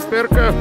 перка!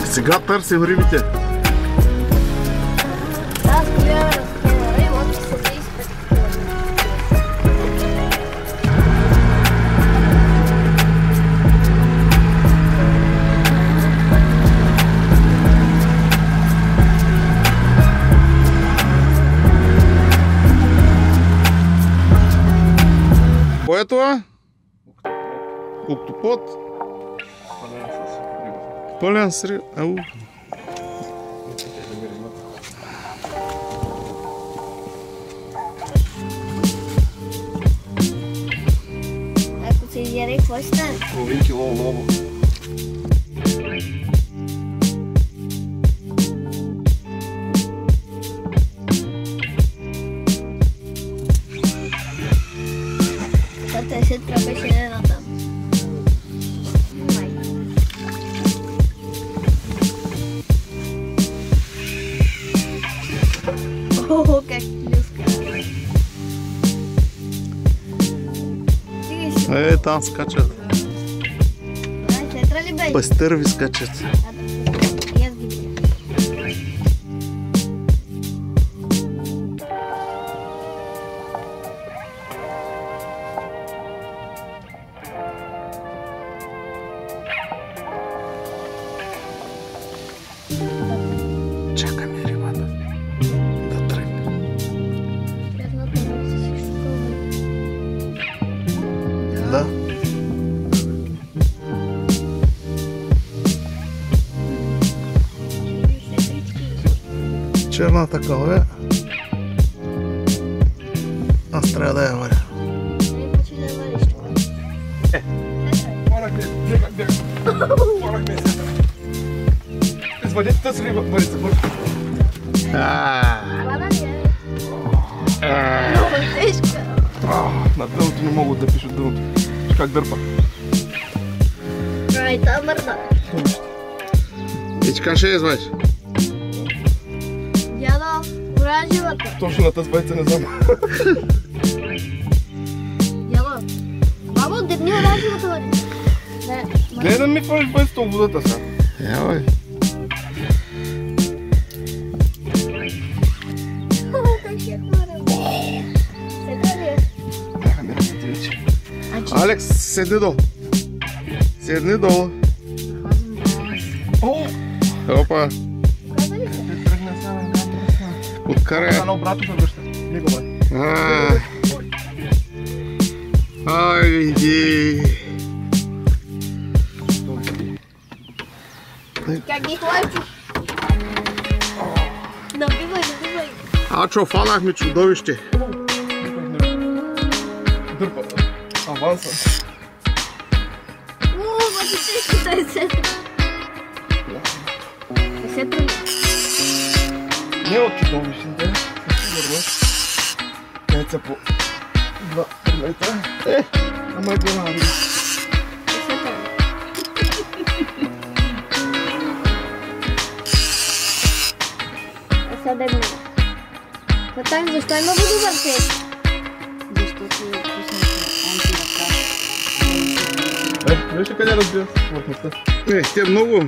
Сега търсим рибите. Аз гледам риба, от се изпът. Кое е това? Октопод. Пълен с риба. Ау. Ако се изяде, какво ще стане? Половин кило лово. Тата се тръпеше една там. Охо, как плюска. Е, там скачат. Сетра ли бе? Пастърви скачат. Аз ги видя. Чакаме рибата да тръгне. Да. Черна такава е. Аз трябва да я варя. Извадете тази риба, Марица, бързо. Много тежка. На дъното не могат да пишат дъното. Как дърпа. Ай, та мърда. Ичка ще извадиш. Дядо, оранжевата. Точно на тази байца не знам. Дядо, бабо, дебни оранжевата, бъде. Гледай да ми фалиш байцата от водата сега. Явай. Как ще хвърля? Седа ли е? Бяха ми ръцете вече. Алекс, седни долу. Седни долу. О! Опа. Каза ли се? Те тръгна сега на една. Откарай. Сега на обратно се връща. Него бе. Айди. Как ги хващи? Набивай, набивай. Ачо, фанахме чудовище. Дърпа. Аванса. Бъде тежката е сетра. Е сетра ли? Не от чудовищните. Сигурно. Яйца по 2 метра. Ама е голяма риба. Е сетра ли? Е съдебна. Защо има водовъртеж? Защото Виж ли къде разбира се повърхността? Те много.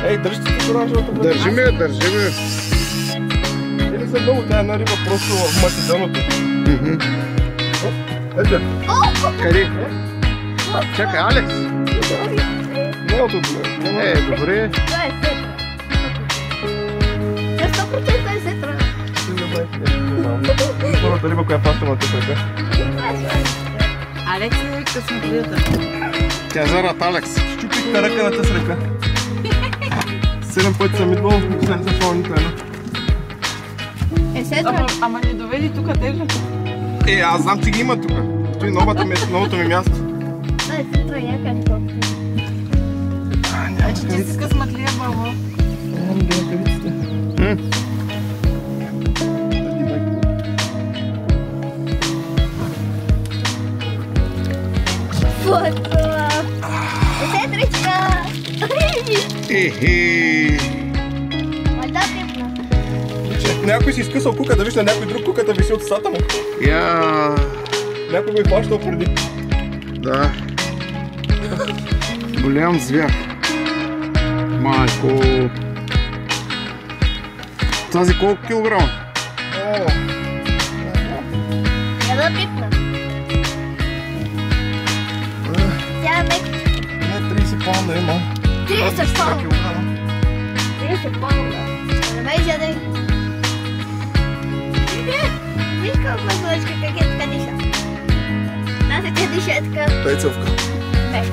Ей, дръжте се оранжевата бъде. Държиме. Или са много, тя е една риба просто в македоното. Ето. Къде? Чакай, Алекс. Не от това. Добре. Това е сетра. За 100% е сетра. Първата риба, която паща на тук. Алекс е късметлията. Тя зарад, Алекс. Щупихте ръка на тъс ръка. 7 пъти съм идвал, не се фал нито една. Е сетра. Ама ни доведи тук тежата. Аз знам, че ги има тук. Той новото ми място. Това е сетра, някъде колко. Значи ти си късметлия, баба. Нямам да ръкавиците. Фото. Сетричка. Мада пипна. Някой си изкъсал кука, да виж на някой друг кука да виси от устата му. Някой го е хващал преди. Да. Голям звяр. Майко. Тази колко килограма? Мада пипна. Тя е мек. Не, 30 паунда има. 30 паунда. 30 паунда. Не ме изядай. Виж колко мазлочка, как е така диша. Тази тя диша е така. Дай целвка.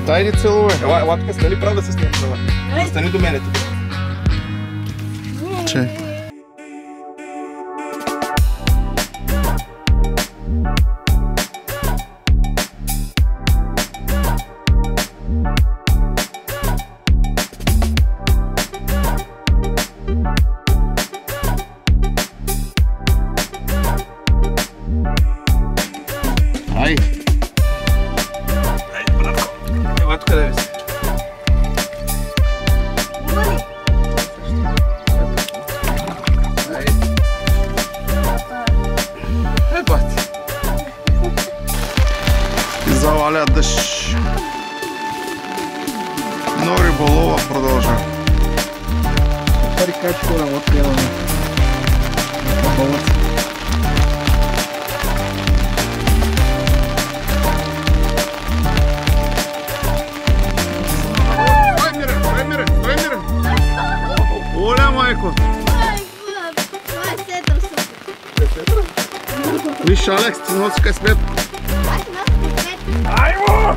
Дай ни целувай. Ела тук, стани прав да се снимаш. Стани до мене тук. Че? Ай! Братко. Ела тук да виси. Бати. Заваля дъжд. Но риболова продължа. Пари качко на лодка имаме. Балъц. Стой мире. Оля, майко. Това е сетра супер. Виж, Алекс, ти носи късмет. Аз нося късмет. Аймо!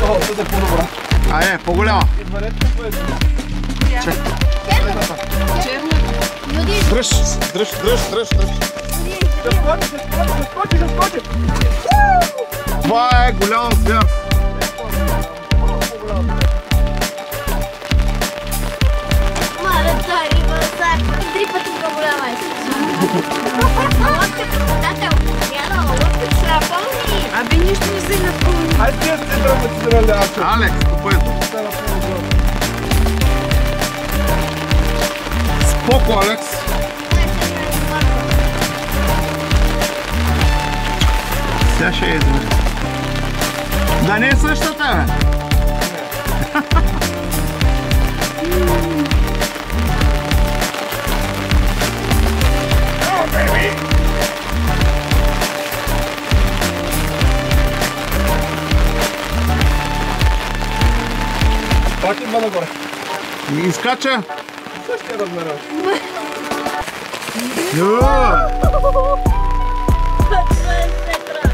О, това е по-добра. По-голяма. Идварете което. Люди, Дръж. Ще скочи. Това е голям звяр. мале, та риба, саква. 3 пъти по-голяма е. Лодката, председател. Яна, лодката ще напълни. Абе, нищо не се напълни. Айде ти се драматизирали, Ачо. Алекс, купето. Споко, Алекс. Сега ще идва. Да не е същата, бе. Пак идва нагоре. Изкача. Същия размер. Това е сетра.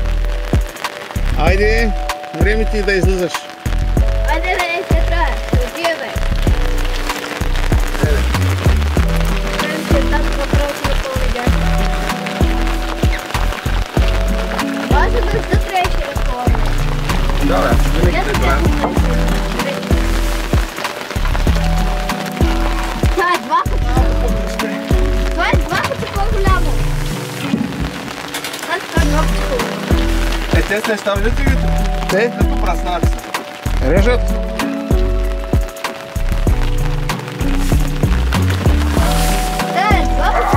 Айде, време ти да излизаш. Айде, бе, сетра. Отие, бе. Време се там направо си да поведяш. Важно да се трябваше да поведя. Да, бе, винаги те гледам. Това е 2 пъти. Това е 2 пъти по-голямо. Това е 2 пъти по-голямо. Тези неща виждате ли? Те Като праснаци. режат. Това е 2 пъти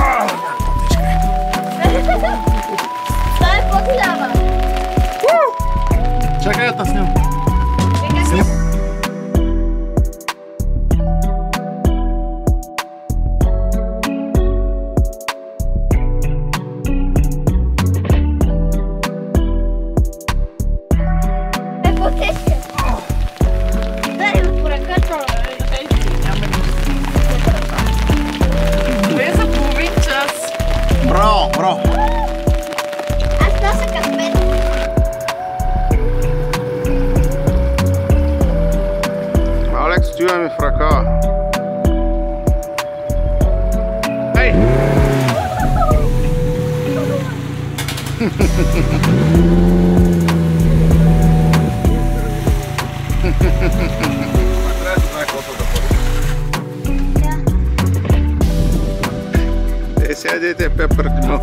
Сядете пепъртимо.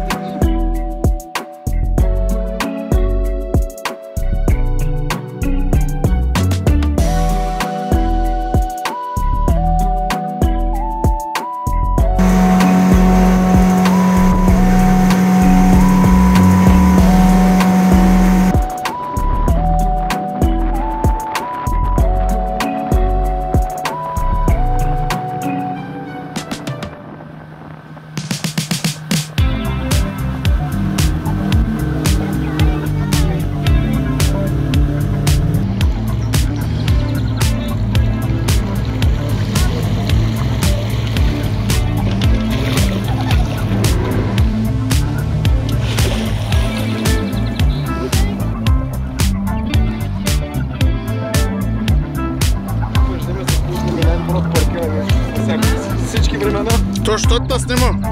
Всички времена. То, що те снимам?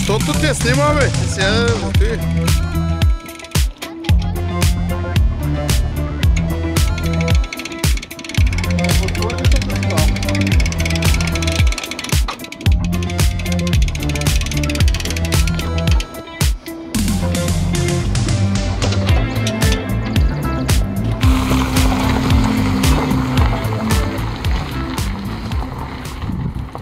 Щото те снима, бе. Сега, ти.